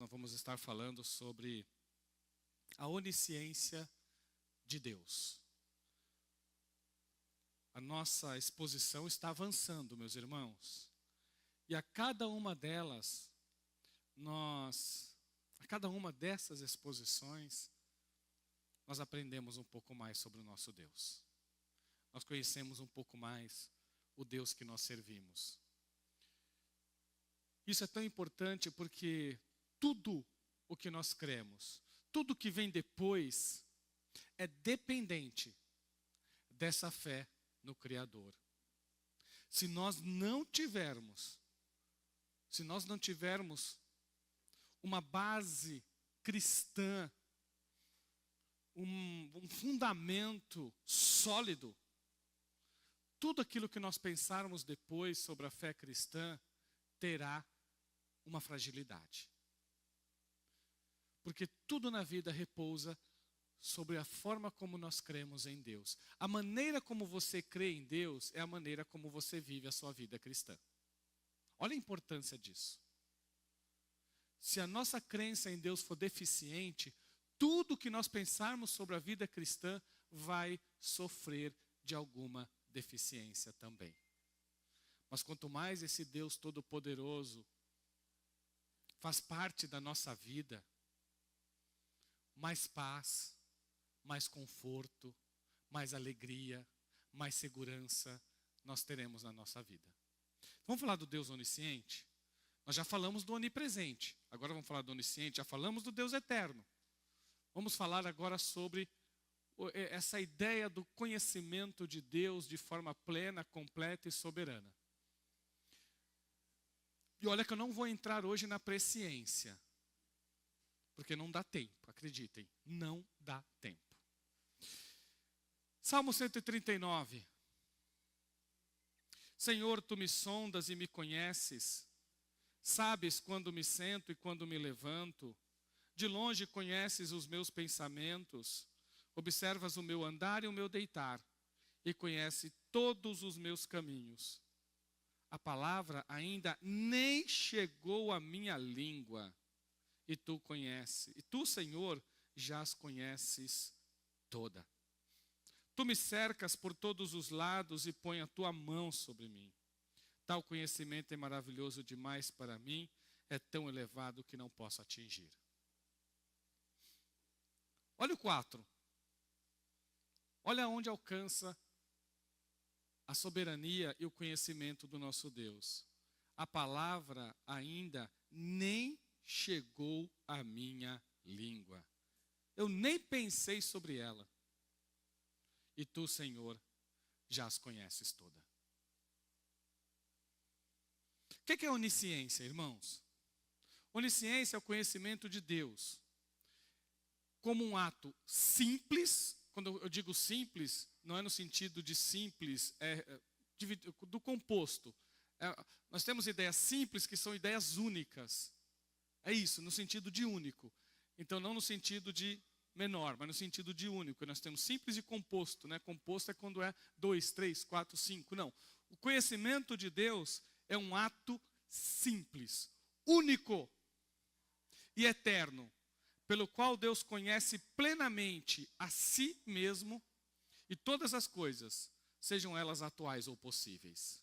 nós vamos estar falando sobre a onisciência de Deus. A nossa exposição está avançando, meus irmãos. E a cada uma delas, a cada uma dessas exposições, nós aprendemos um pouco mais sobre o nosso Deus. Nós conhecemos um pouco mais o Deus que nós servimos. Isso é tão importante porque tudo o que nós cremos, tudo que vem depois, é dependente dessa fé no Criador. Se nós não tivermos uma base cristã, um fundamento sólido, tudo aquilo que nós pensarmos depois sobre a fé cristã terá uma fragilidade. Porque tudo na vida repousa sobre a forma como nós cremos em Deus. A maneira como você crê em Deus é a maneira como você vive a sua vida cristã. Olha a importância disso. Se a nossa crença em Deus for deficiente, tudo que nós pensarmos sobre a vida cristã vai sofrer de alguma deficiência também. Mas quanto mais esse Deus Todo-Poderoso faz parte da nossa vida, mais paz, mais conforto, mais alegria, mais segurança nós teremos na nossa vida. Vamos falar do Deus onisciente? Nós já falamos do onipresente, agora vamos falar do onisciente, já falamos do Deus eterno. Vamos falar agora sobre essa ideia do conhecimento de Deus de forma plena, completa e soberana. E olha que eu não vou entrar hoje na presciência, porque não dá tempo, acreditem, não dá tempo. Salmo 139. Senhor, tu me sondas e me conheces, sabes quando me sento e quando me levanto, de longe conheces os meus pensamentos, observas o meu andar e o meu deitar, e conhece todos os meus caminhos. A palavra ainda nem chegou à minha língua, e tu conheces, e tu, Senhor, já as conheces toda. Tu me cercas por todos os lados e põe a tua mão sobre mim. Tal conhecimento é maravilhoso demais para mim, é tão elevado que não posso atingir. Olha o 4. Olha onde alcança a soberania e o conhecimento do nosso Deus. A palavra ainda nem chegou à minha língua. Eu nem pensei sobre ela. E tu, Senhor, já as conheces toda. O que é onisciência, irmãos? Onisciência é o conhecimento de Deus como um ato simples. Quando eu digo simples, não é no sentido de simples, do composto. Nós temos ideias simples que são ideias únicas. É isso, no sentido de único. Então, não no sentido de menor, mas no sentido de único. Nós temos simples e composto, né? Composto é quando é 2, 3, 4, 5. Não. O conhecimento de Deus é um ato simples, único e eterno, pelo qual Deus conhece plenamente a si mesmo e todas as coisas, sejam elas atuais ou possíveis.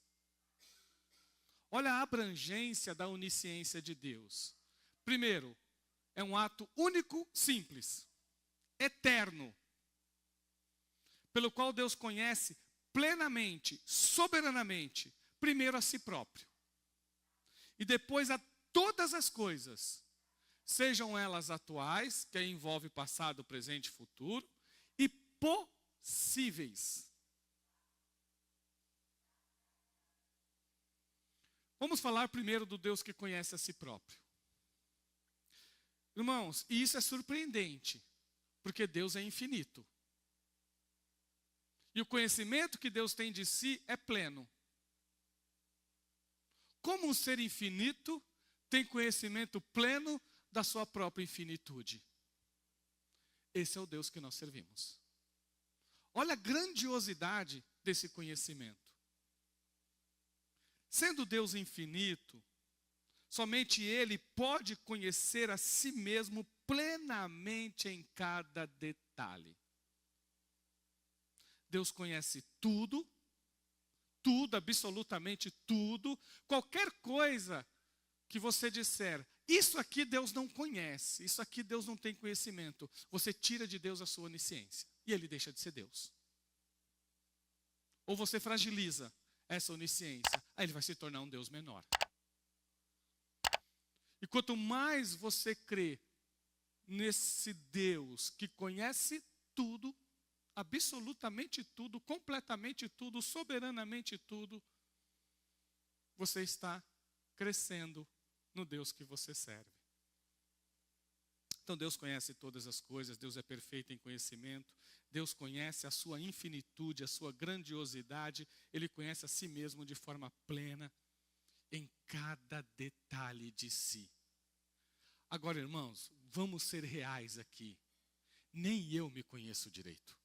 Olha a abrangência da onisciência de Deus. Primeiro, é um ato único, simples, eterno, pelo qual Deus conhece plenamente, soberanamente, primeiro a si próprio, e depois a todas as coisas, sejam elas atuais, que envolve passado, presente e futuro, e possíveis. Vamos falar primeiro do Deus que conhece a si próprio. Irmãos, e isso é surpreendente, porque Deus é infinito. E o conhecimento que Deus tem de si é pleno. Como um ser infinito tem conhecimento pleno da sua própria infinitude? Esse é o Deus que nós servimos. Olha a grandiosidade desse conhecimento. Sendo Deus infinito, Somente Ele pode conhecer a si mesmo plenamente em cada detalhe. Deus conhece tudo, tudo, absolutamente tudo. Qualquer coisa que você disser, isso aqui Deus não conhece, isso aqui Deus não tem conhecimento, você tira de Deus a sua onisciência e Ele deixa de ser Deus. Ou você fragiliza essa onisciência, aí Ele vai se tornar um Deus menor. E quanto mais você crê nesse Deus que conhece tudo, absolutamente tudo, completamente tudo, soberanamente tudo, você está crescendo no Deus que você serve. Então Deus conhece todas as coisas, Deus é perfeito em conhecimento, Deus conhece a sua infinitude, a sua grandiosidade, Ele conhece a si mesmo de forma plena, em cada detalhe de si. Agora, irmãos, vamos ser reais aqui. Nem eu me conheço direito.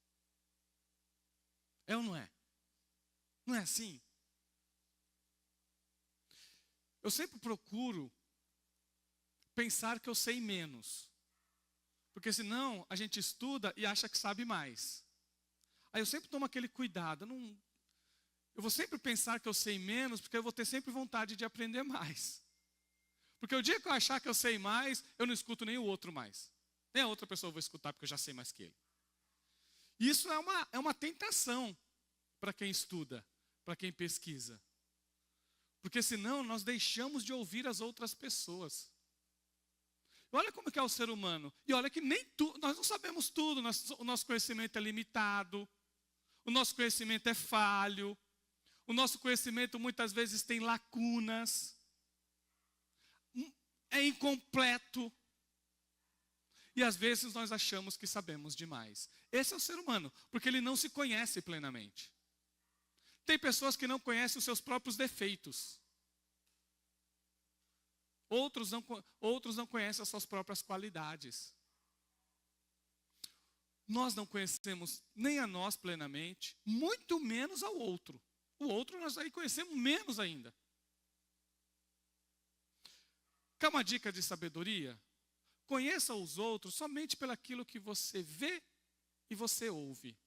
É ou não é? Não é assim? Eu sempre procuro pensar que eu sei menos. Porque senão a gente estuda e acha que sabe mais. Aí eu sempre tomo aquele cuidado. Eu vou sempre pensar que eu sei menos, porque eu vou ter sempre vontade de aprender mais. Porque o dia que eu achar que eu sei mais, eu não escuto nem o outro mais. Nem a outra pessoa eu vou escutar, porque eu já sei mais que ele. Isso é uma tentação para quem estuda, para quem pesquisa. Porque senão nós deixamos de ouvir as outras pessoas. Olha como que é o ser humano. E olha que nem tudo, nós não sabemos tudo, o nosso conhecimento é limitado, o nosso conhecimento é falho, o nosso conhecimento muitas vezes tem lacunas, é incompleto. E às vezes nós achamos que sabemos demais. Esse é o ser humano, porque ele não se conhece plenamente. Tem pessoas que não conhecem os seus próprios defeitos. Outros não conhecem as suas próprias qualidades. Nós não conhecemos nem a nós plenamente, muito menos ao outro. O outro nós aí conhecemos menos ainda. Quer uma dica de sabedoria? Conheça os outros somente pelaquilo que você vê e você ouve.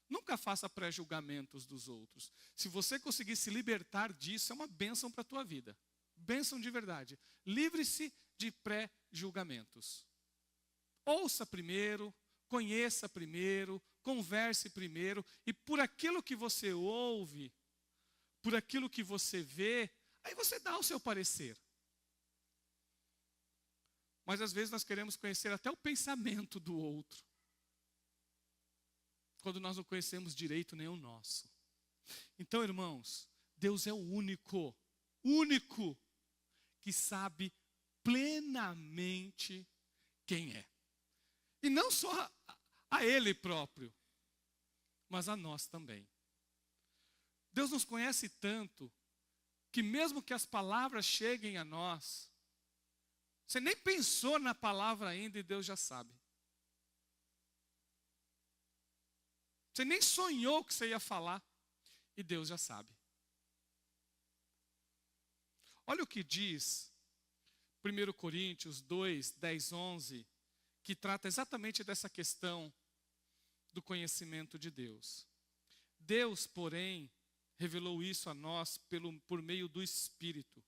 Nunca faça pré-julgamentos dos outros. Se você conseguir se libertar disso, é uma bênção para a tua vida. Bênção de verdade. Livre-se de pré-julgamentos. Ouça primeiro, conheça primeiro, converse primeiro, e por aquilo que você ouve, por aquilo que você vê, aí você dá o seu parecer. Mas às vezes nós queremos conhecer até o pensamento do outro, quando nós não conhecemos direito nem o nosso. Então, irmãos, Deus é o único que sabe plenamente quem é. E não só a Ele próprio, mas a nós também. Deus nos conhece tanto, que mesmo que as palavras cheguem a nós, você nem pensou na palavra ainda e Deus já sabe. Você nem sonhou que você ia falar e Deus já sabe. Olha o que diz 1 Coríntios 2, 10, 11, que trata exatamente dessa questão do conhecimento de Deus. Deus, porém, revelou isso a nós por meio do Espírito.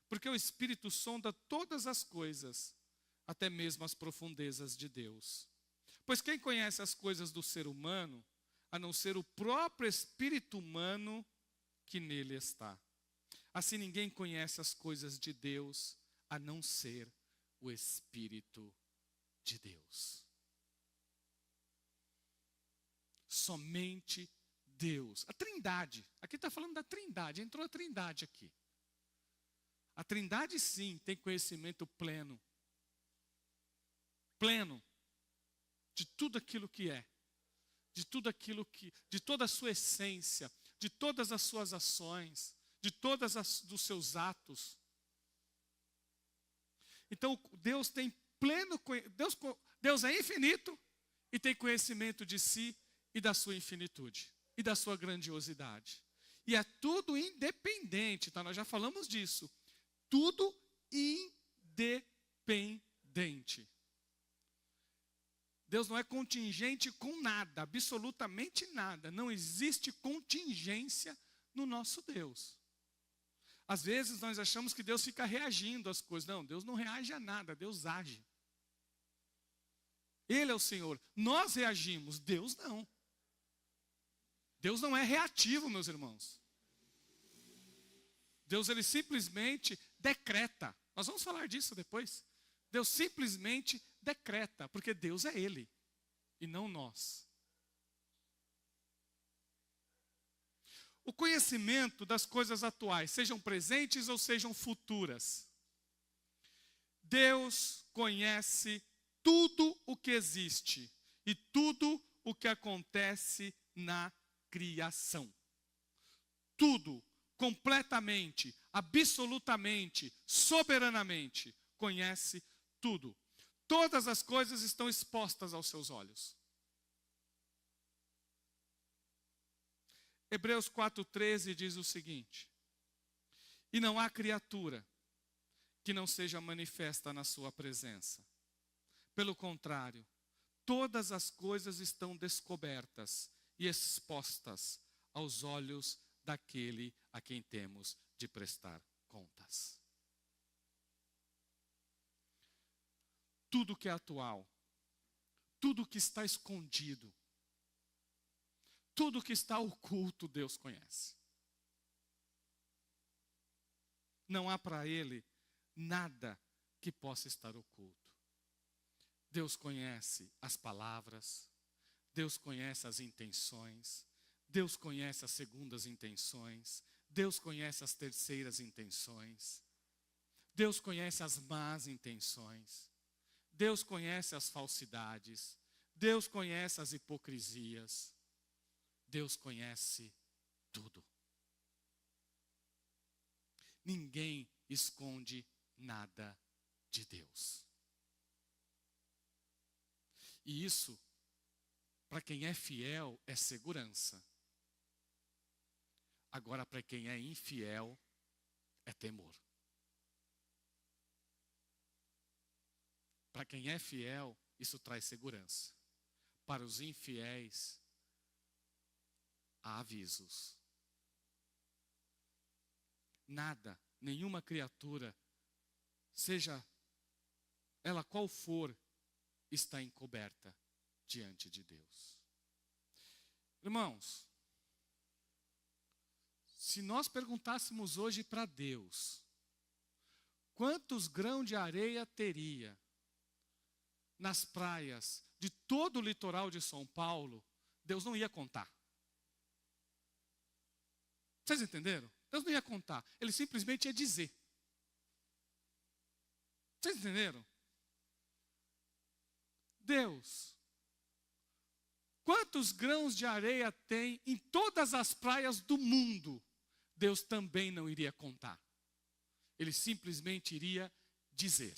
Porque o Espírito sonda todas as coisas, até mesmo as profundezas de Deus. Pois quem conhece as coisas do ser humano, a não ser o próprio espírito humano que nele está? Assim ninguém conhece as coisas de Deus, a não ser o Espírito de Deus. Somente Deus. A Trindade. Aqui está falando da Trindade. Entrou a Trindade aqui. A Trindade, sim, tem conhecimento pleno. Pleno. De tudo aquilo que é. De tudo aquilo que... De toda a sua essência. De todas as suas ações. De todos os seus atos. Então, Deus tem pleno... Deus é infinito e tem conhecimento de si e da sua infinitude. E da sua grandiosidade. E é tudo independente, tá? Nós já falamos disso. tudo independente. Deus não é contingente com nada, absolutamente nada. Não existe contingência no nosso Deus. Às vezes nós achamos que Deus fica reagindo às coisas. Não, Deus não reage a nada, Deus age. Ele é o Senhor. Nós reagimos, Deus não. Deus não é reativo, meus irmãos. Deus, ele simplesmente decreta. Nós vamos falar disso depois. Deus simplesmente decreta, porque Deus é Ele e não nós. O conhecimento das coisas atuais, sejam presentes ou sejam futuras. Deus conhece tudo o que existe e tudo o que acontece na criação. Tudo, completamente, absolutamente, soberanamente, conhece tudo. Todas as coisas estão expostas aos seus olhos. Hebreus 4,13 diz o seguinte: e não há criatura que não seja manifesta na sua presença. Pelo contrário, todas as coisas estão descobertas e expostas aos olhos daquele a quem temos de prestar contas. Tudo que é atual, tudo que está escondido, tudo que está oculto, Deus conhece. Não há para Ele nada que possa estar oculto. Deus conhece as palavras, Deus conhece as intenções, Deus conhece as segundas intenções, Deus conhece as terceiras intenções, Deus conhece as más intenções, Deus conhece as falsidades, Deus conhece as hipocrisias, Deus conhece tudo. Ninguém esconde nada de Deus. E isso, para quem é fiel, é segurança. Agora, para quem é infiel, é temor. Para quem é fiel, isso traz segurança. Para os infiéis, há avisos. Nada, nenhuma criatura, seja ela qual for, está encoberta diante de Deus. Irmãos, se nós perguntássemos hoje para Deus, quantos grãos de areia teria nas praias de todo o litoral de São Paulo, Deus não ia contar. Vocês entenderam? Deus não ia contar, Ele simplesmente ia dizer. Vocês entenderam? Deus, quantos grãos de areia tem em todas as praias do mundo? Deus também não iria contar. Ele simplesmente iria dizer.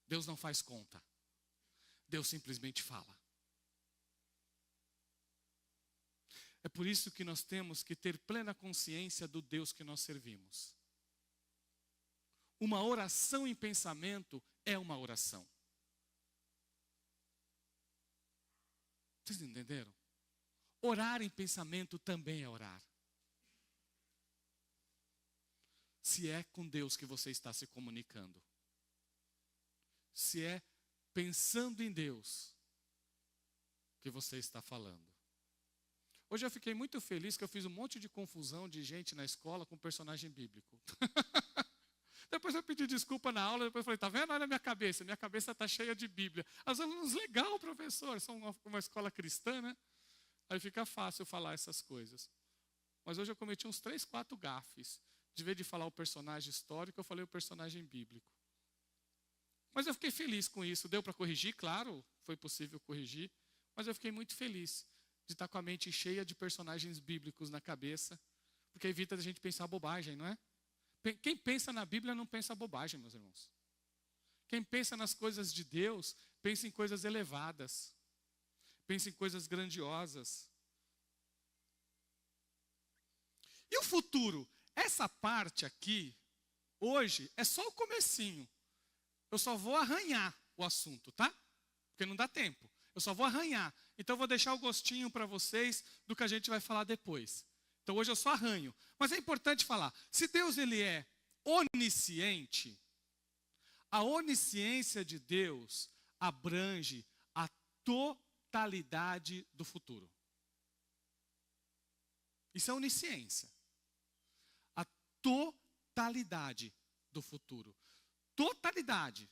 Deus não faz conta. Deus simplesmente fala. É por isso que nós temos que ter plena consciência do Deus que nós servimos. Uma oração em pensamento é uma oração. Vocês entenderam? Orar em pensamento também é orar. Se é com Deus que você está se comunicando. Se é pensando em Deus que você está falando. Hoje eu fiquei muito feliz que eu fiz um monte de confusão de gente na escola com personagem bíblico. Depois eu pedi desculpa na aula, depois eu falei, tá vendo? Olha a minha cabeça está cheia de Bíblia. Os alunos, legal, professor, são uma escola cristã, né? Aí fica fácil falar essas coisas. Mas hoje eu cometi uns 3, 4 gafes. De vez de falar o personagem histórico, eu falei o personagem bíblico. Mas eu fiquei feliz com isso. Deu para corrigir? Claro, foi possível corrigir. Mas eu fiquei muito feliz de estar com a mente cheia de personagens bíblicos na cabeça. Porque evita a gente pensar bobagem, não é? Quem pensa na Bíblia não pensa bobagem, meus irmãos. Quem pensa nas coisas de Deus, pensa em coisas elevadas. Pensa em coisas grandiosas. E o futuro? essa parte aqui, hoje, é só o comecinho. Eu só vou arranhar o assunto, tá? Porque não dá tempo. Eu só vou arranhar. Então eu vou deixar o gostinho para vocês do que a gente vai falar depois. Então hoje eu só arranho. Mas é importante falar, se Deus ele é onisciente, a onisciência de Deus abrange a totalidade do futuro. Isso é onisciência. A totalidade do futuro. Totalidade.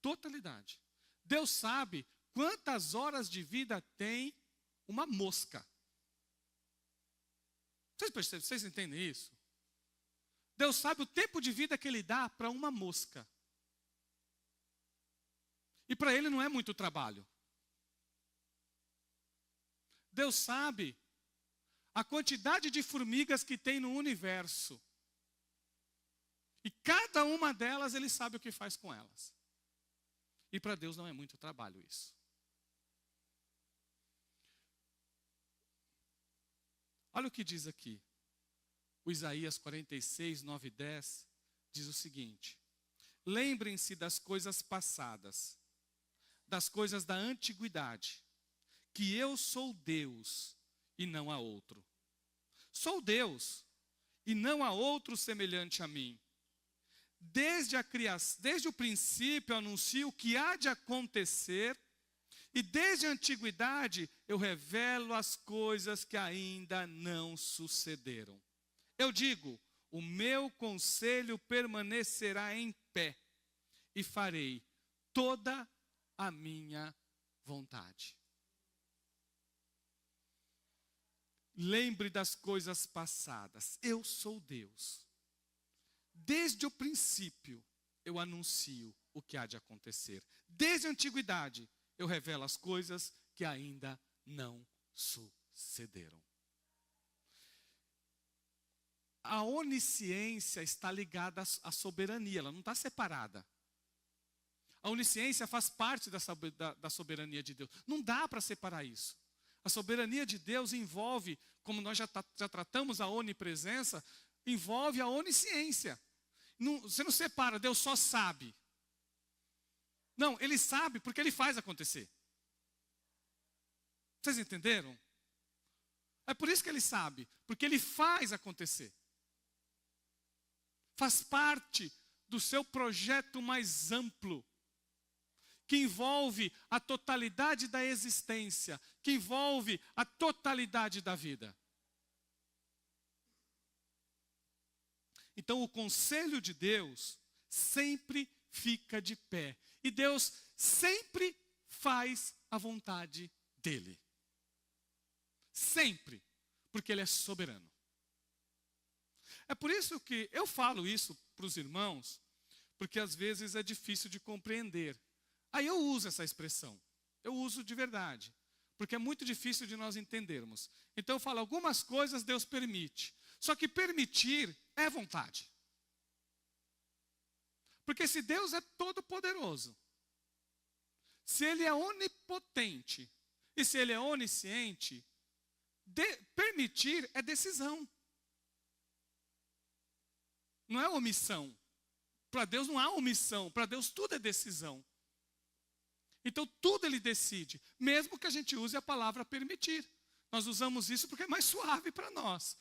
Totalidade. Deus sabe quantas horas de vida tem uma mosca. Vocês entendem isso? Deus sabe o tempo de vida que Ele dá para uma mosca. E para Ele não é muito trabalho. Deus sabe a quantidade de formigas que tem no universo. E cada uma delas Ele sabe o que faz com elas. E para Deus não é muito trabalho isso. Olha o que diz aqui. O Isaías 46, 9 e 10 diz o seguinte: lembrem-se das coisas passadas, das coisas da antiguidade, que eu sou Deus e não há outro. Sou Deus e não há outro semelhante a mim. Desde o princípio anuncio o que há de acontecer, e desde a antiguidade eu revelo as coisas que ainda não sucederam. Eu digo, o meu conselho permanecerá em pé, e farei toda a minha vontade. Lembre das coisas passadas, eu sou Deus. Desde o princípio eu anuncio o que há de acontecer. Desde a antiguidade eu revelo as coisas que ainda não sucederam. A onisciência está ligada à soberania, ela não está separada. A onisciência faz parte da soberania de Deus. Não dá para separar isso. A soberania de Deus envolve, como nós já tratamos a onipresença, envolve a onisciência. Você não separa, Deus só sabe. Não, Ele sabe porque Ele faz acontecer. Vocês entenderam? É por isso que Ele sabe, porque Ele faz acontecer. Faz parte do seu projeto mais amplo, que envolve a totalidade da existência, que envolve a totalidade da vida. Então o conselho de Deus sempre fica de pé. E Deus sempre faz a vontade dEle. Sempre. Porque Ele é soberano. É por isso que eu falo isso para os irmãos, porque às vezes é difícil de compreender. Aí eu uso essa expressão. Eu uso de verdade. Porque é muito difícil de nós entendermos. Então eu falo, algumas coisas Deus permite. Só que permitir é vontade. Porque se Deus é todo poderoso, se Ele é onipotente e se Ele é onisciente, permitir é decisão. Não é omissão. Para Deus não há omissão, para Deus tudo é decisão. Então tudo Ele decide, mesmo que a gente use a palavra permitir. Nós usamos isso porque é mais suave para nós.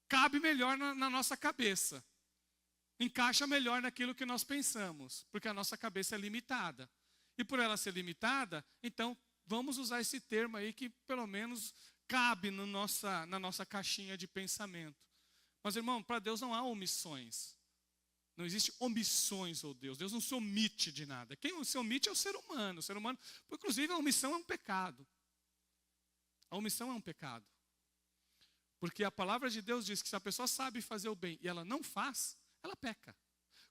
Cabe melhor na nossa cabeça. Encaixa melhor naquilo que nós pensamos, porque a nossa cabeça é limitada. E por ela ser limitada, então vamos usar esse termo aí que pelo menos cabe na nossa caixinha de pensamento. Mas irmão, para Deus não há omissões. Não existe omissões, oh Deus. Deus não se omite de nada. Quem se omite é o ser humano. O ser humano, inclusive a omissão é um pecado. A omissão é um pecado. Porque a palavra de Deus diz que se a pessoa sabe fazer o bem e ela não faz, ela peca.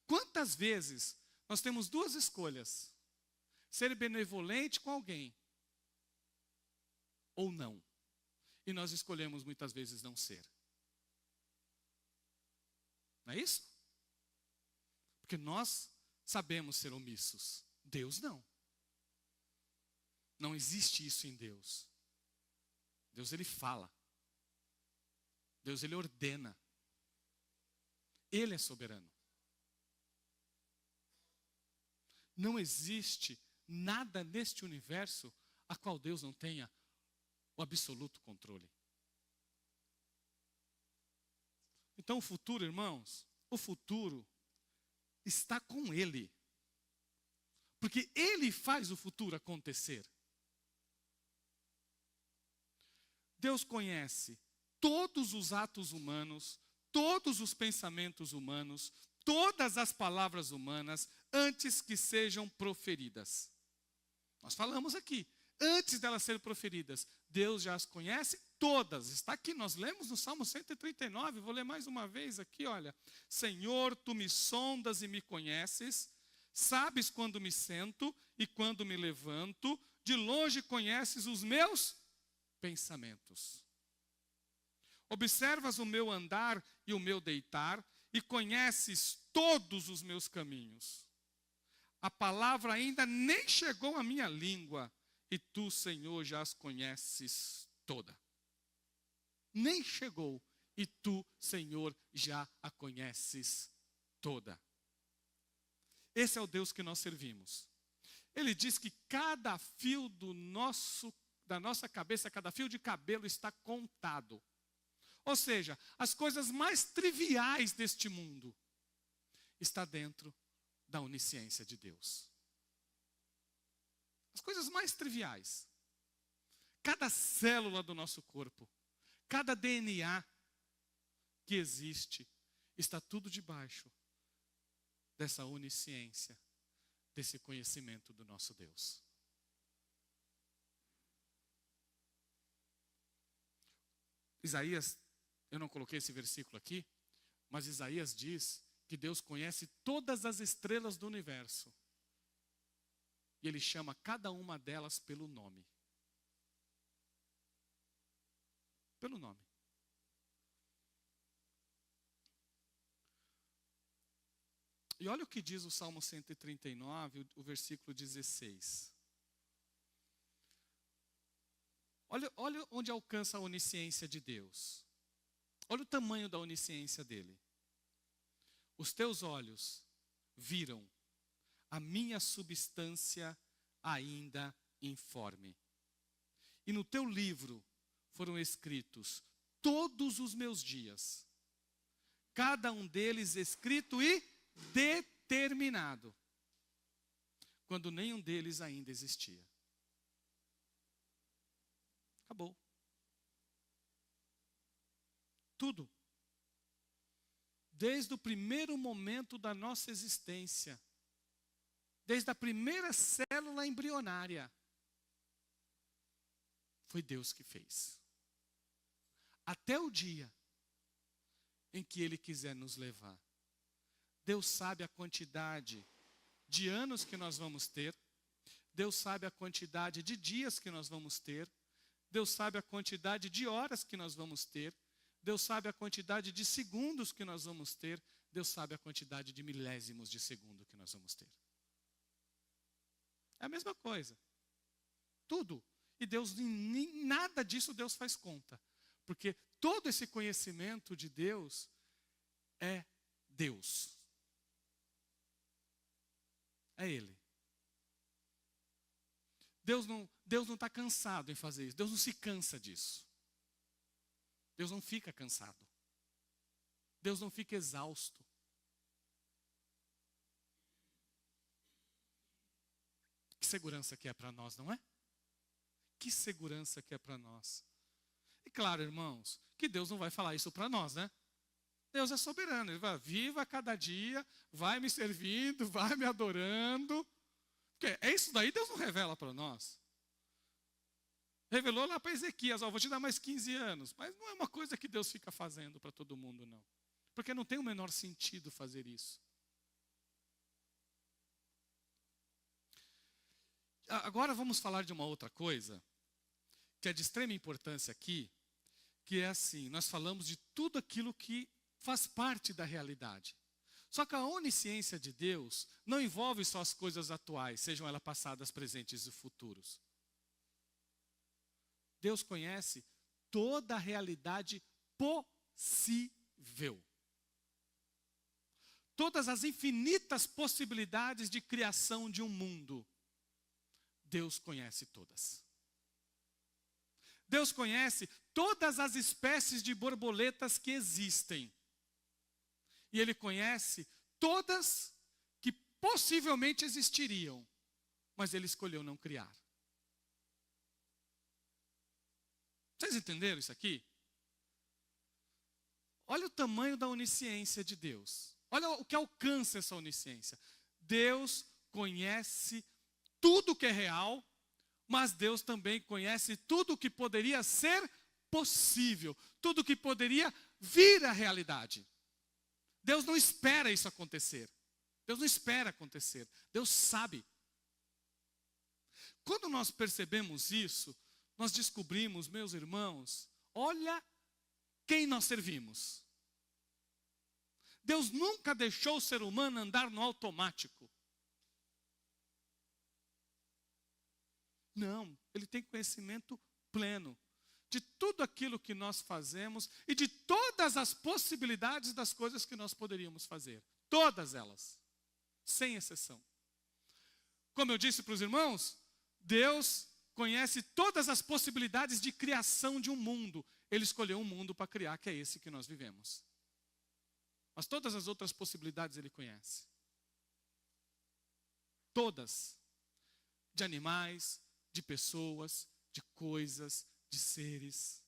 Quantas vezes nós temos duas escolhas? Ser benevolente com alguém ou não. E nós escolhemos muitas vezes não ser. Não é isso? Porque nós sabemos ser omissos. Deus não. Não existe isso em Deus. Deus Ele fala. Deus Ele ordena. Ele é soberano. Não existe nada neste universo a qual Deus não tenha o absoluto controle. Então o futuro, irmãos, o futuro está com Ele. Porque Ele faz o futuro acontecer. Deus conhece todos os atos humanos, todos os pensamentos humanos, todas as palavras humanas, antes que sejam proferidas. Nós falamos aqui, antes delas serem proferidas, Deus já as conhece todas. Está aqui, nós lemos no Salmo 139, vou ler mais uma vez aqui, olha. Senhor, tu me sondas e me conheces, sabes quando me sento e quando me levanto, de longe conheces os meus pensamentos. Observas o meu andar e o meu deitar, e conheces todos os meus caminhos. A palavra ainda nem chegou à minha língua, e tu, Senhor, já as conheces toda. Nem chegou, e tu, Senhor, já a conheces toda. Esse é o Deus que nós servimos. Ele diz que cada fio da nossa cabeça, cada fio de cabelo está contado. Ou seja, as coisas mais triviais deste mundo está dentro da onisciência de Deus. As coisas mais triviais. Cada célula do nosso corpo, cada DNA que existe, está tudo debaixo dessa onisciência, desse conhecimento do nosso Deus. Isaías, eu não coloquei esse versículo aqui, mas Isaías diz que Deus conhece todas as estrelas do universo. E Ele chama cada uma delas pelo nome. Pelo nome. E olha o que diz o Salmo 139, o versículo 16. Olha onde alcança a onisciência de Deus. Olha o tamanho da onisciência dele. Os teus olhos viram a minha substância ainda informe. E no teu livro foram escritos todos os meus dias, cada um deles escrito e determinado, quando nenhum deles ainda existia. Acabou. Tudo. Desde o primeiro momento da nossa existência, desde a primeira célula embrionária, foi Deus que fez. Até o dia em que Ele quiser nos levar. Deus sabe a quantidade de anos que nós vamos ter. Deus sabe a quantidade de dias que nós vamos ter. Deus sabe a quantidade de horas que nós vamos ter. Deus sabe a quantidade de segundos que nós vamos ter. Deus sabe a quantidade de milésimos de segundo que nós vamos ter. É a mesma coisa. Tudo. E Deus, nem nada disso Deus faz conta. Porque todo esse conhecimento de Deus é Deus. É Ele. Deus não está cansado em fazer isso. Deus não se cansa disso. Deus não fica cansado. Deus não fica exausto. Que segurança que é para nós, não é? Que segurança que é para nós. E claro, irmãos, que Deus não vai falar isso para nós, né? Deus é soberano. Ele vai, viva cada dia, vai me servindo, vai me adorando. Porque é isso daí, Deus não revela para nós. Revelou lá para Ezequias, vou te dar mais 15 anos. Mas não é uma coisa que Deus fica fazendo para todo mundo, não. Porque não tem o menor sentido fazer isso. Agora vamos falar de uma outra coisa, que é de extrema importância aqui, que é assim, nós falamos de tudo aquilo que faz parte da realidade. Só que a onisciência de Deus não envolve só as coisas atuais, sejam elas passadas, presentes e futuros. Deus conhece toda a realidade possível. todas as infinitas possibilidades de criação de um mundo, Deus conhece todas. Deus conhece todas as espécies de borboletas que existem. E Ele conhece todas que possivelmente existiriam, mas Ele escolheu não criar. Vocês entenderam isso aqui? Olha o tamanho da onisciência de Deus. Olha o que alcança essa onisciência. Deus conhece tudo que é real, mas Deus também conhece tudo que poderia ser possível, tudo que poderia vir à realidade. Deus não espera isso acontecer. Deus não espera acontecer. Deus sabe. Quando nós percebemos isso, nós descobrimos, meus irmãos, olha quem nós servimos. Deus nunca deixou o ser humano andar no automático. Não, Ele tem conhecimento pleno de tudo aquilo que nós fazemos e de todas as possibilidades das coisas que nós poderíamos fazer. Todas elas, sem exceção. Como eu disse para os irmãos, Deus conhece todas as possibilidades de criação de um mundo. Ele escolheu um mundo para criar, que é esse que nós vivemos. Mas todas as outras possibilidades Ele conhece. Todas. De animais, de pessoas, de coisas, de seres.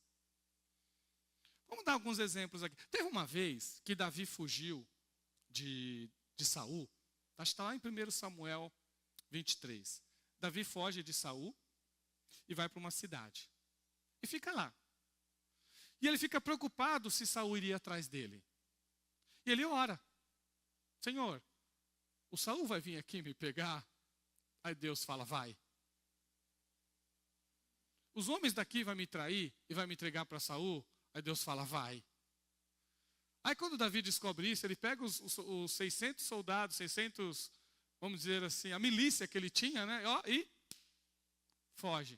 Vamos dar alguns exemplos aqui. Teve uma vez que Davi fugiu de Saul. Acho que está lá em 1 Samuel 23. Davi foge de Saul e vai para uma cidade. E fica lá. E ele fica preocupado se Saul iria atrás dele. E ele ora. Senhor, o Saul vai vir aqui me pegar? Aí Deus fala, vai. Os homens daqui vão me trair e vai me entregar para Saul? Aí Deus fala, vai. Aí quando Davi descobre isso, ele pega os 600 soldados, 600, vamos dizer assim, a milícia que ele tinha, né? E foge.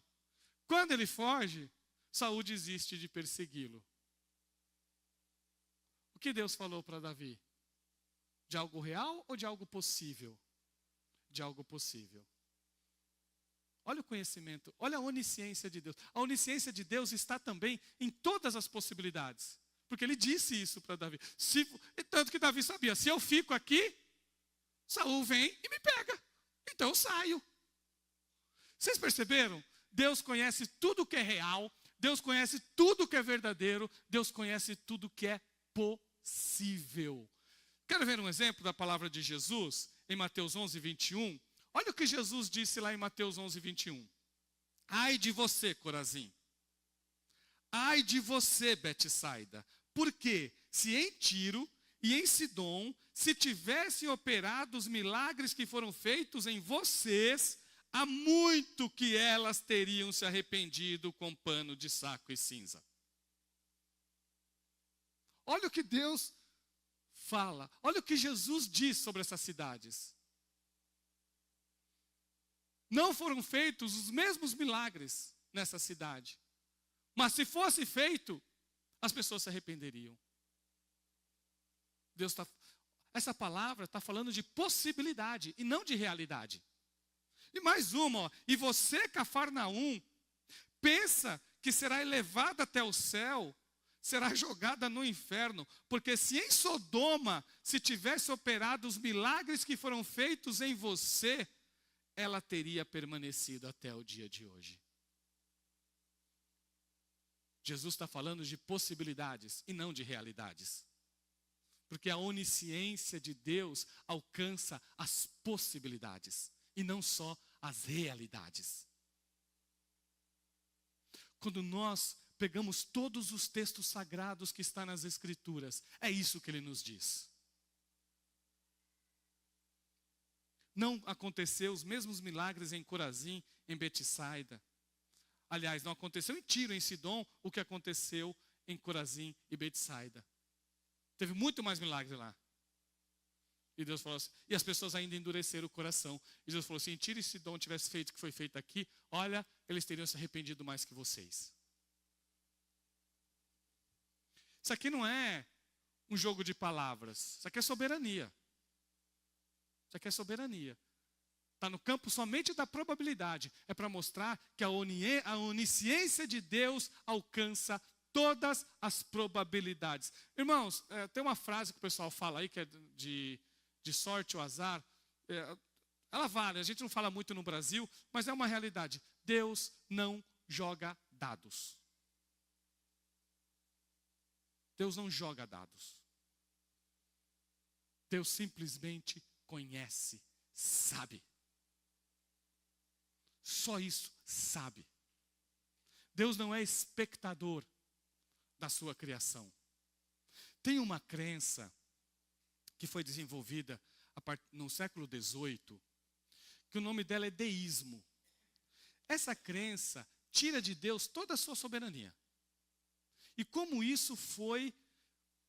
Quando ele foge, Saul desiste de persegui-lo. O que Deus falou para Davi? De algo real ou de algo possível? De algo possível. Olha o conhecimento, olha a onisciência de Deus. A onisciência de Deus está também em todas as possibilidades. Porque ele disse isso para Davi. Tanto que Davi sabia, se eu fico aqui, Saul vem e me pega. Então eu saio. Vocês perceberam? Deus conhece tudo que é real, Deus conhece tudo que é verdadeiro, Deus conhece tudo que é possível. Quero ver um exemplo da palavra de Jesus em Mateus 11, 21. Olha o que Jesus disse lá em Mateus 11, 21. Ai de você, Corazim. Ai de você, Betsaida. Porque se em Tiro e em Sidom se tivessem operado os milagres que foram feitos em vocês, há muito que elas teriam se arrependido com pano de saco e cinza. Olha o que Deus fala. Olha o que Jesus diz sobre essas cidades. Não foram feitos os mesmos milagres nessa cidade. Mas se fosse feito, as pessoas se arrependeriam. Essa palavra está falando de possibilidade e não de realidade. E mais uma, e você, Cafarnaum, pensa que será elevada até o céu, será jogada no inferno, porque se em Sodoma se tivesse operado os milagres que foram feitos em você, ela teria permanecido até o dia de hoje. Jesus está falando de possibilidades e não de realidades. Porque a onisciência de Deus alcança as possibilidades e não só as realidades. Quando nós pegamos todos os textos sagrados que estão nas Escrituras, é isso que ele nos diz. Não aconteceu os mesmos milagres em Corazim, em Betsaida. Aliás, não aconteceu em Tiro, em Sidom, o que aconteceu em Corazim e Betsaida. Teve muito mais milagres lá. E Deus falou assim, e as pessoas ainda endureceram o coração. E Deus falou assim, em Tiro e Sidom tivesse feito o que foi feito aqui, olha, eles teriam se arrependido mais que vocês. Isso aqui não é um jogo de palavras, isso aqui é soberania. Isso aqui é soberania. Está no campo somente da probabilidade. É para mostrar que a onisciência de Deus alcança todas as probabilidades. Irmãos, tem uma frase que o pessoal fala aí, que é de sorte ou azar. Ela vale, a gente não fala muito no Brasil, mas é uma realidade. Deus não joga dados. Deus não joga dados. Deus simplesmente conhece, sabe. Só isso sabe. Deus não é espectador da sua criação. Tem uma crença que foi desenvolvida no século XVIII, que o nome dela é deísmo. Essa crença tira de Deus toda a sua soberania. E como isso foi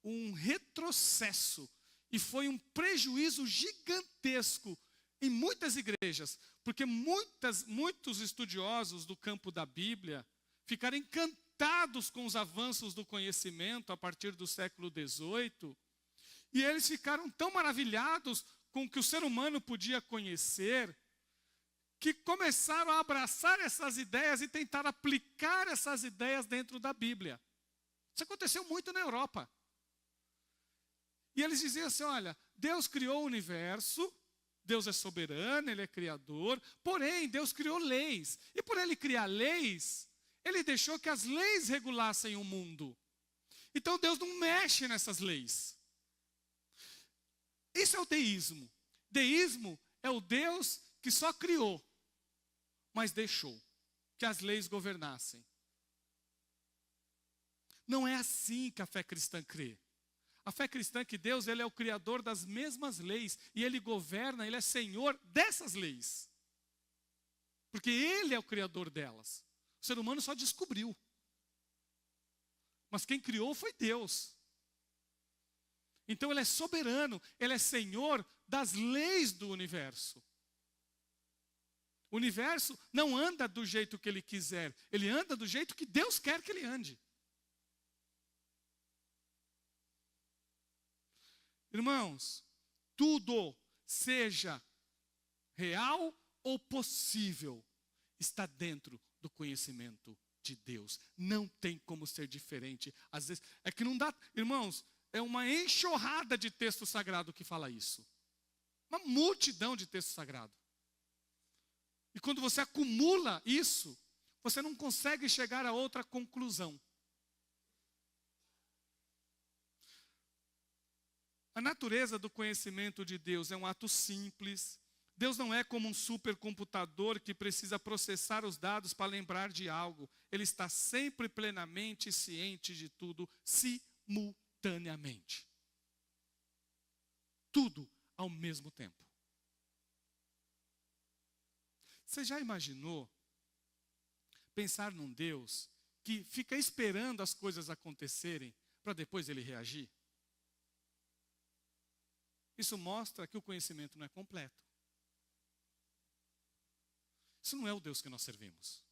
um retrocesso e foi um prejuízo gigantesco em muitas igrejas, porque muitos estudiosos do campo da Bíblia ficaram encantados com os avanços do conhecimento a partir do século XVIII, e eles ficaram tão maravilhados com o que o ser humano podia conhecer, que começaram a abraçar essas ideias e tentar aplicar essas ideias dentro da Bíblia. Isso aconteceu muito na Europa. E eles diziam assim, olha, Deus criou o universo, Deus é soberano, Ele é criador, porém Deus criou leis. E por Ele criar leis, Ele deixou que as leis regulassem o mundo. Então Deus não mexe nessas leis. Isso é o deísmo. Deísmo é o Deus que só criou, mas deixou que as leis governassem. Não é assim que a fé cristã crê. A fé cristã é que Deus, Ele é o criador das mesmas leis, e Ele governa, Ele é senhor dessas leis. Porque Ele é o criador delas. O ser humano só descobriu. Mas quem criou foi Deus. Então Ele é soberano, Ele é senhor das leis do universo. O universo não anda do jeito que Ele quiser, Ele anda do jeito que Deus quer que Ele ande. Irmãos, tudo, seja real ou possível, está dentro do conhecimento de Deus. Não tem como ser diferente. Às vezes, é que não dá, irmãos, é uma enxurrada de texto sagrado que fala isso. Uma multidão de texto sagrado. E quando você acumula isso, você não consegue chegar a outra conclusão. A natureza do conhecimento de Deus é um ato simples. Deus não é como um supercomputador que precisa processar os dados para lembrar de algo. Ele está sempre plenamente ciente de tudo, simultaneamente. Tudo ao mesmo tempo. Você já imaginou pensar num Deus que fica esperando as coisas acontecerem para depois Ele reagir? Isso mostra que o conhecimento não é completo. Isso não é o Deus que nós servimos.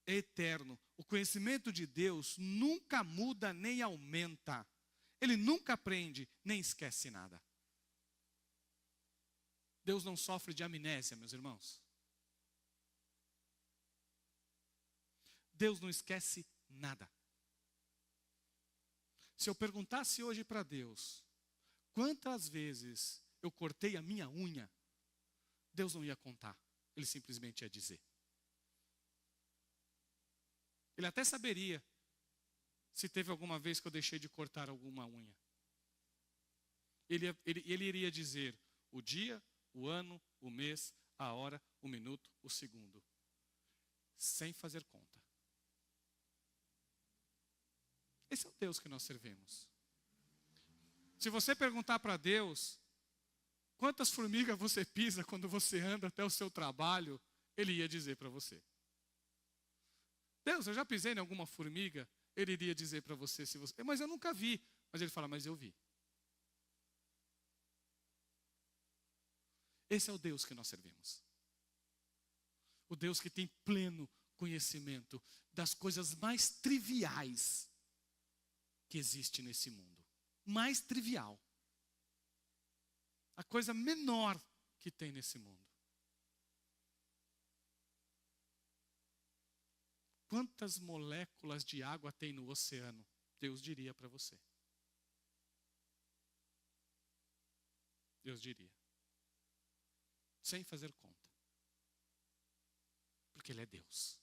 É eterno. O conhecimento de Deus nunca muda nem aumenta. Ele nunca aprende nem esquece nada. Deus não sofre de amnésia, meus irmãos. Deus não esquece nada. Se eu perguntasse hoje para Deus, quantas vezes eu cortei a minha unha, Deus não ia contar, Ele simplesmente ia dizer. Ele até saberia se teve alguma vez que eu deixei de cortar alguma unha. Ele iria dizer o dia, o ano, o mês, a hora, o minuto, o segundo, sem fazer conta. Esse é o Deus que nós servimos. Se você perguntar para Deus, quantas formigas você pisa quando você anda até o seu trabalho, Ele ia dizer para você. Deus, eu já pisei em alguma formiga? Ele iria dizer para você, mas eu nunca vi. Mas Ele fala, mas eu vi. Esse é o Deus que nós servimos. O Deus que tem pleno conhecimento das coisas mais triviais que existe nesse mundo. Mais trivial. A coisa menor que tem nesse mundo. Quantas moléculas de água tem no oceano? Deus diria para você. Deus diria. Sem fazer conta. Porque Ele é Deus.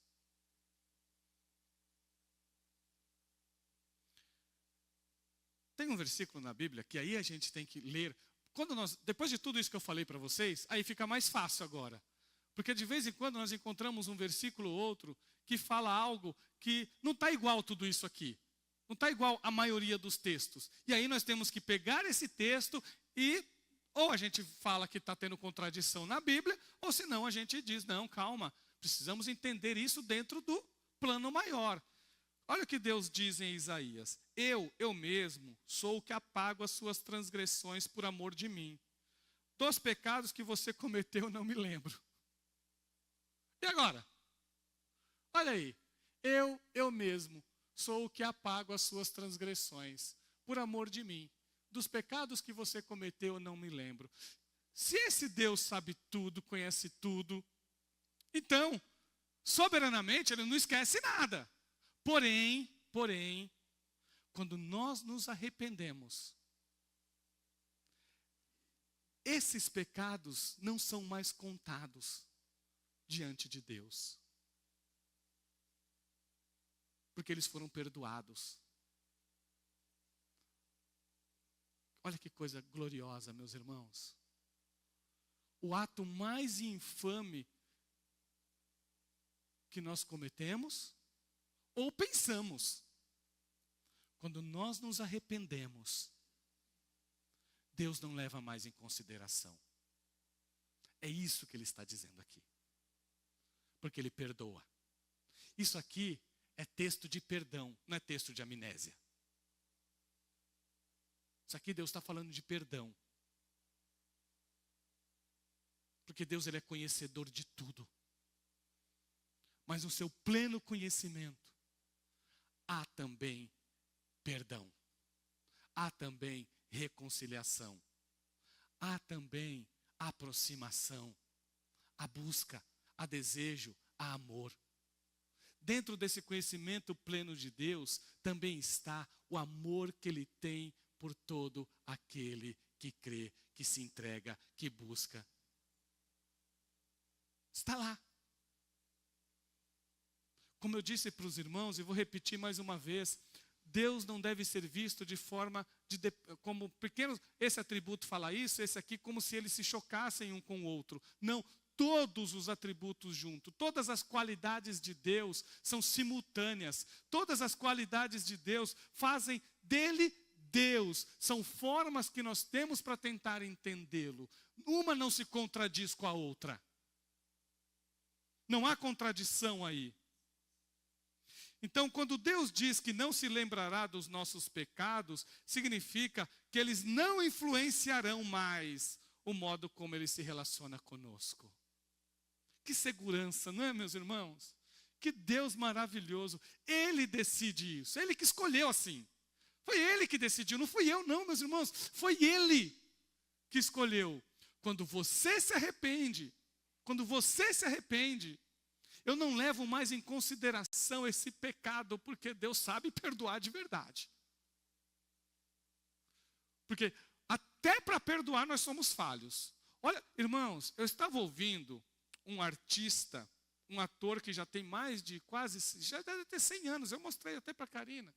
Tem um versículo na Bíblia que aí a gente tem que ler. Depois de tudo isso que eu falei para vocês, aí fica mais fácil agora. Porque de vez em quando nós encontramos um versículo ou outro que fala algo que não está igual tudo isso aqui. Não está igual a maioria dos textos. E aí nós temos que pegar esse texto e ou a gente fala que está tendo contradição na Bíblia, ou senão a gente diz, não, calma, precisamos entender isso dentro do plano maior. Olha o que Deus diz em Isaías. Eu mesmo, sou o que apago as suas transgressões por amor de mim. Dos pecados que você cometeu, não me lembro. E agora? Olha aí. Eu mesmo, sou o que apago as suas transgressões por amor de mim. Dos pecados que você cometeu, eu não me lembro. Se esse Deus sabe tudo, conhece tudo, então, soberanamente, Ele não esquece nada. Porém, quando nós nos arrependemos, esses pecados não são mais contados diante de Deus. Porque eles foram perdoados. Olha que coisa gloriosa, meus irmãos. O ato mais infame que nós cometemos ou pensamos, quando nós nos arrependemos, Deus não leva mais em consideração. É isso que Ele está dizendo aqui. Porque Ele perdoa. Isso aqui é texto de perdão, não é texto de amnésia. Isso aqui Deus está falando de perdão. Porque Deus Ele é conhecedor de tudo. Mas no seu pleno conhecimento, há também perdão. Há também reconciliação. Há também aproximação. Há busca, há desejo, há amor. Dentro desse conhecimento pleno de Deus, também está o amor que Ele tem por todo aquele que crê, que se entrega, que busca. Está lá. Como eu disse para os irmãos, e vou repetir mais uma vez, Deus não deve ser visto de forma, como pequenos, esse atributo fala isso, esse aqui, como se eles se chocassem um com o outro. Não, todos os atributos juntos, todas as qualidades de Deus são simultâneas. Todas as qualidades de Deus fazem dele Deus. São formas que nós temos para tentar entendê-lo. Uma não se contradiz com a outra. Não há contradição aí. Então, quando Deus diz que não se lembrará dos nossos pecados, significa que eles não influenciarão mais o modo como Ele se relaciona conosco. Que segurança, não é, meus irmãos? Que Deus maravilhoso. Ele decide isso. Ele que escolheu assim. Foi Ele que decidiu, não fui eu não, meus irmãos. Foi Ele que escolheu. Quando você se arrepende, eu não levo mais em consideração esse pecado, porque Deus sabe perdoar de verdade. Porque até para perdoar nós somos falhos. Olha, irmãos, eu estava ouvindo um artista, um ator que já tem mais de já deve ter 100 anos, eu mostrei até para a Karina.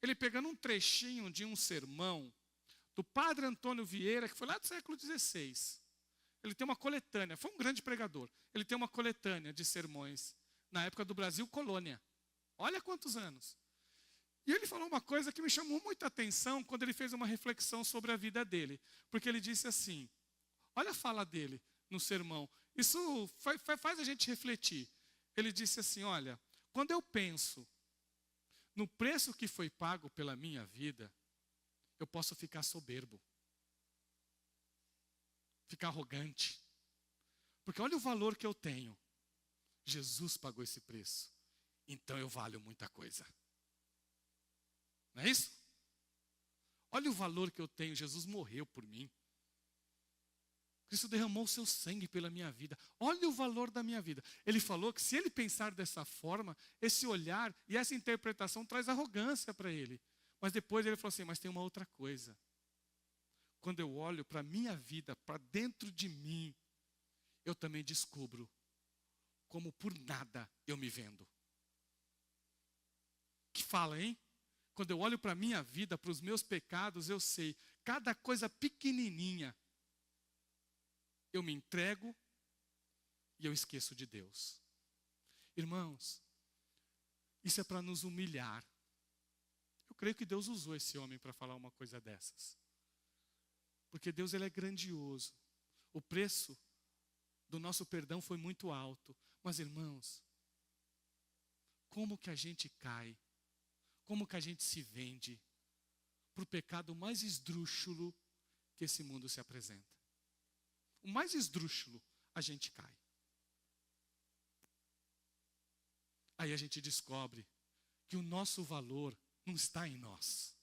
Ele pegando um trechinho de um sermão do Padre Antônio Vieira, que foi lá do século XVI. Ele tem uma coletânea, foi um grande pregador. Ele tem uma coletânea de sermões na época do Brasil Colônia. Olha quantos anos. E ele falou uma coisa que me chamou muita atenção quando ele fez uma reflexão sobre a vida dele. Porque ele disse assim, olha a fala dele no sermão. Isso faz a gente refletir. Ele disse assim, olha, quando eu penso no preço que foi pago pela minha vida, eu posso ficar soberbo. Ficar arrogante. Porque olha o valor que eu tenho. Jesus pagou esse preço. Então eu valho muita coisa. Não é isso? Olha o valor que eu tenho. Jesus morreu por mim. Cristo derramou o seu sangue pela minha vida. Olha o valor da minha vida. Ele falou que se ele pensar dessa forma, esse olhar e essa interpretação traz arrogância para ele. Mas depois ele falou assim, mas tem uma outra coisa. Quando eu olho para a minha vida, para dentro de mim, eu também descubro como por nada eu me vendo. Que fala, hein? Quando eu olho para a minha vida, para os meus pecados, eu sei, cada coisa pequenininha, eu me entrego e eu esqueço de Deus. Irmãos, isso é para nos humilhar. Eu creio que Deus usou esse homem para falar uma coisa dessas. Porque Deus, ele é grandioso. O preço do nosso perdão foi muito alto. Mas, irmãos, como que a gente cai? Como que a gente se vende para o pecado mais esdrúxulo que esse mundo se apresenta? O mais esdrúxulo, a gente cai. Aí a gente descobre que o nosso valor não está em nós.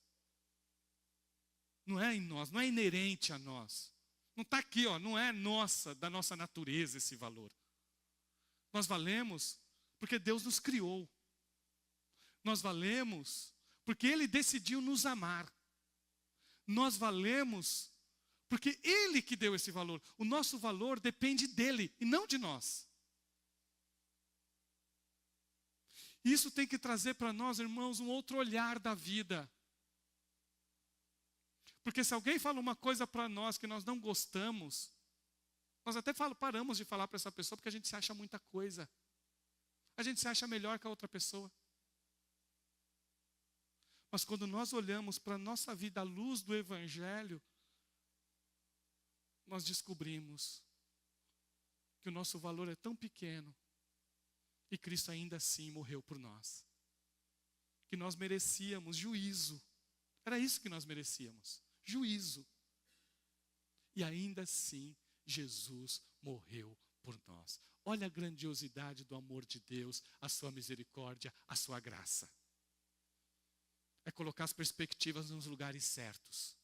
Não é em nós, não é inerente a nós. Não está aqui, não é nossa, da nossa natureza esse valor. Nós valemos porque Deus nos criou. Nós valemos porque Ele decidiu nos amar. Nós valemos porque Ele que deu esse valor. O nosso valor depende dEle e não de nós. Isso tem que trazer para nós, irmãos, um outro olhar da vida. Porque se alguém fala uma coisa para nós que nós não gostamos, nós até paramos de falar para essa pessoa porque a gente se acha muita coisa. A gente se acha melhor que a outra pessoa. Mas quando nós olhamos para a nossa vida à luz do Evangelho, nós descobrimos que o nosso valor é tão pequeno e Cristo ainda assim morreu por nós. Que nós merecíamos juízo. Era isso que nós merecíamos, juízo. E ainda assim, Jesus morreu por nós. Olha a grandiosidade do amor de Deus, a sua misericórdia, a sua graça. É colocar as perspectivas nos lugares certos.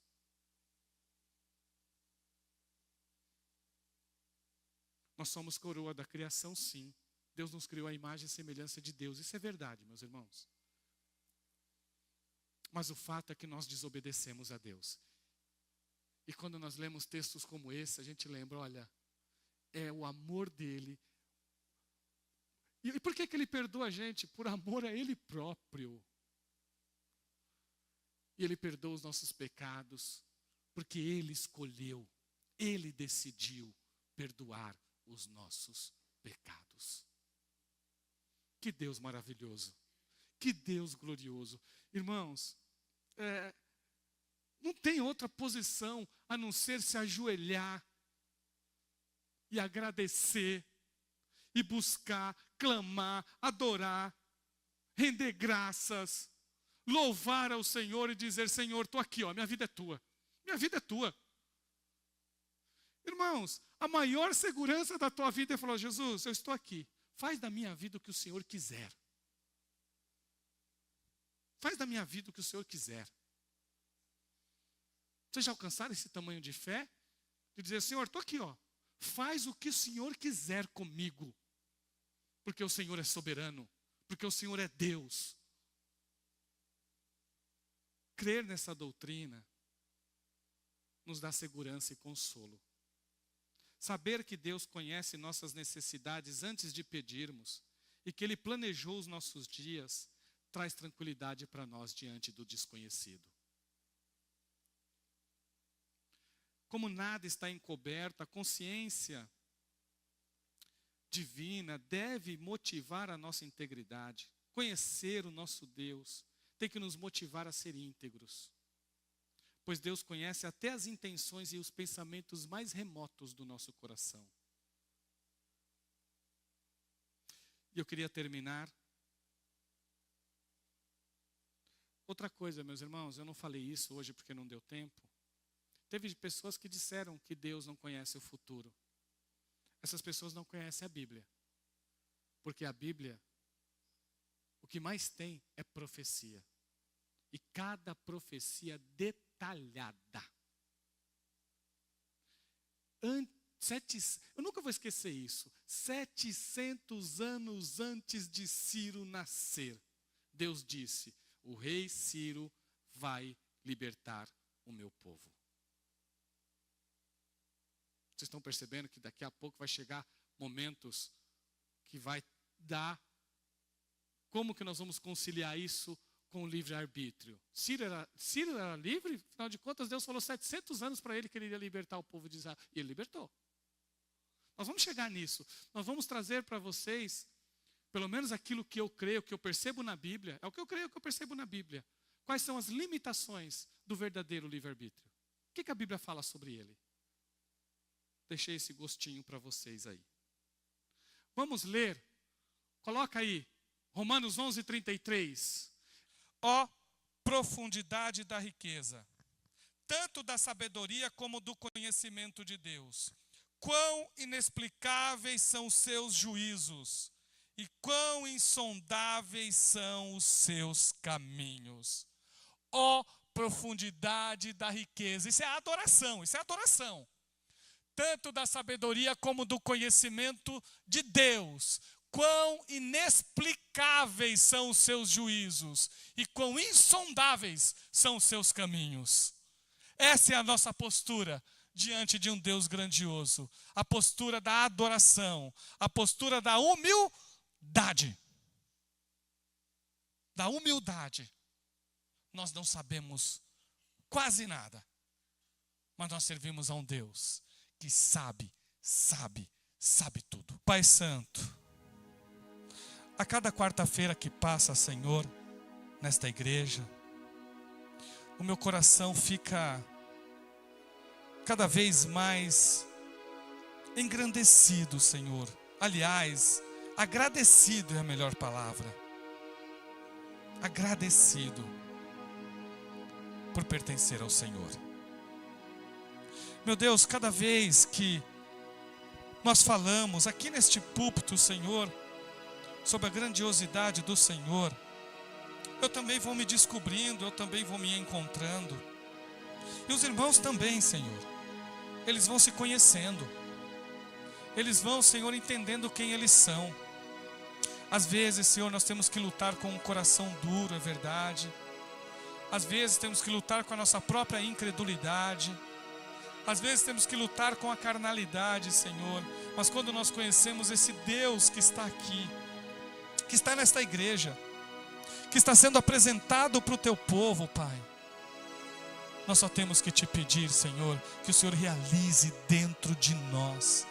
Nós somos coroa da criação, sim. Deus nos criou a imagem e semelhança de Deus. Isso é verdade, meus irmãos. Mas o fato é que nós desobedecemos a Deus. E quando nós lemos textos como esse, a gente lembra, olha, é o amor dele. E por que ele perdoa a gente? Por amor a Ele próprio. E Ele perdoa os nossos pecados, porque Ele escolheu, Ele decidiu perdoar os nossos pecados. Que Deus maravilhoso, que Deus glorioso. Irmãos, não tem outra posição a não ser se ajoelhar e agradecer, e buscar, clamar, adorar, render graças, louvar ao Senhor e dizer, Senhor, estou aqui, minha vida é tua. Minha vida é tua. Irmãos, a maior segurança da tua vida é falar, Jesus, eu estou aqui. Faz da minha vida o que o Senhor quiser. Faz da minha vida o que o Senhor quiser. Vocês já alcançaram esse tamanho de fé? De dizer, Senhor, estou aqui, faz o que o Senhor quiser comigo. Porque o Senhor é soberano. Porque o Senhor é Deus. Crer nessa doutrina nos dá segurança e consolo. Saber que Deus conhece nossas necessidades antes de pedirmos e que Ele planejou os nossos dias, traz tranquilidade para nós diante do desconhecido. Como nada está encoberto, a consciência divina deve motivar a nossa integridade. Conhecer o nosso Deus tem que nos motivar a ser íntegros. Pois Deus conhece até as intenções e os pensamentos mais remotos do nosso coração. E eu queria terminar. Outra coisa, meus irmãos, eu não falei isso hoje porque não deu tempo. Teve pessoas que disseram que Deus não conhece o futuro. Essas pessoas não conhecem a Bíblia. Porque a Bíblia, o que mais tem é profecia. E cada profecia detalhada. Eu nunca vou esquecer isso. 700 anos antes de Ciro nascer, Deus disse: o rei Ciro vai libertar o meu povo. Vocês estão percebendo que daqui a pouco vai chegar momentos que vai dar. Como que nós vamos conciliar isso com o livre-arbítrio? Ciro era livre? Afinal de contas, Deus falou 700 anos para ele que ele iria libertar o povo de Israel. E ele libertou. Nós vamos chegar nisso. Nós vamos trazer para vocês, pelo menos aquilo que eu creio, que eu percebo na Bíblia. É o que eu creio, que eu percebo na Bíblia. Quais são as limitações do verdadeiro livre-arbítrio? O que a Bíblia fala sobre ele? Deixei esse gostinho para vocês aí. Vamos ler. Coloca aí. Romanos 11:33. Ó profundidade da riqueza, tanto da sabedoria como do conhecimento de Deus. Quão inexplicáveis são os seus juízos e quão insondáveis são os seus caminhos. Ó profundidade da riqueza. Isso é adoração, isso é adoração. Tanto da sabedoria como do conhecimento de Deus. Quão inexplicáveis são os seus juízos e quão insondáveis são os seus caminhos. Essa é a nossa postura diante de um Deus grandioso. A postura da adoração, a postura da humildade. Da humildade. Nós não sabemos quase nada, mas nós servimos a um Deus que sabe tudo. Pai Santo, a cada quarta-feira que passa, Senhor, nesta igreja, o meu coração fica cada vez mais engrandecido, Senhor. Aliás, agradecido é a melhor palavra. Agradecido por pertencer ao Senhor. Meu Deus, cada vez que nós falamos aqui neste púlpito, Senhor, sobre a grandiosidade do Senhor, eu também vou me descobrindo, eu também vou me encontrando. E os irmãos também, Senhor, eles vão se conhecendo. Eles vão, Senhor, entendendo quem eles são. Às vezes, Senhor, nós temos que lutar com um coração duro, é verdade. Às vezes temos que lutar com a nossa própria incredulidade. Às vezes temos que lutar com a carnalidade, Senhor. Mas quando nós conhecemos esse Deus que está aqui, que está nesta igreja, que está sendo apresentado para o teu povo, Pai, nós só temos que te pedir, Senhor, que o Senhor realize dentro de nós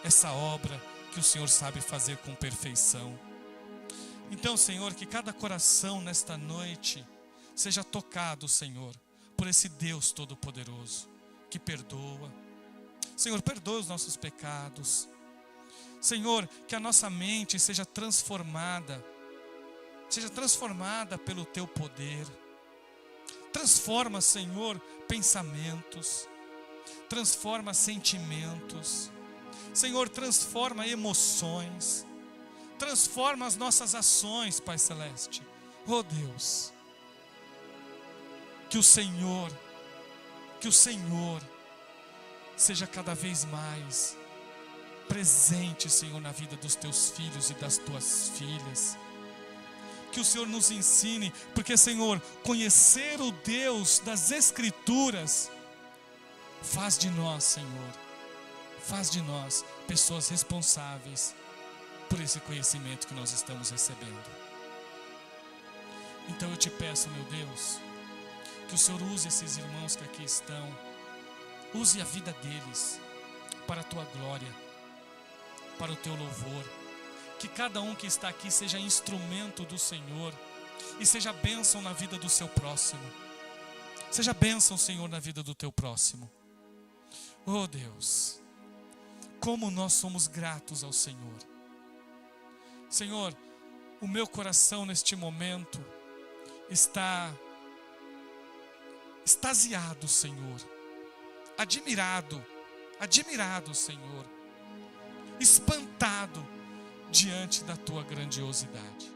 essa obra que o Senhor sabe fazer com perfeição. Então, Senhor, que cada coração nesta noite seja tocado, Senhor, por esse Deus Todo-Poderoso, que perdoa. Senhor, perdoa os nossos pecados. Senhor, que a nossa mente seja transformada pelo teu poder. Transforma, Senhor, pensamentos. Transforma sentimentos. Senhor, transforma emoções. Transforma as nossas ações, Pai Celeste. Oh Deus, que o Senhor seja cada vez mais presente, Senhor, na vida dos teus filhos e das tuas filhas. Que o Senhor nos ensine, porque, Senhor, conhecer o Deus das Escrituras faz de nós, Senhor, pessoas responsáveis por esse conhecimento que nós estamos recebendo. Então eu te peço, meu Deus, que o Senhor use esses irmãos que aqui estão, use a vida deles para a tua glória, para o teu louvor. Que cada um que está aqui seja instrumento do Senhor e seja bênção na vida do seu próximo. Seja bênção, Senhor, na vida do teu próximo. Oh Deus, como nós somos gratos ao Senhor. Senhor, o meu coração neste momento está extasiado, Senhor, admirado, Senhor, espantado diante da tua grandiosidade.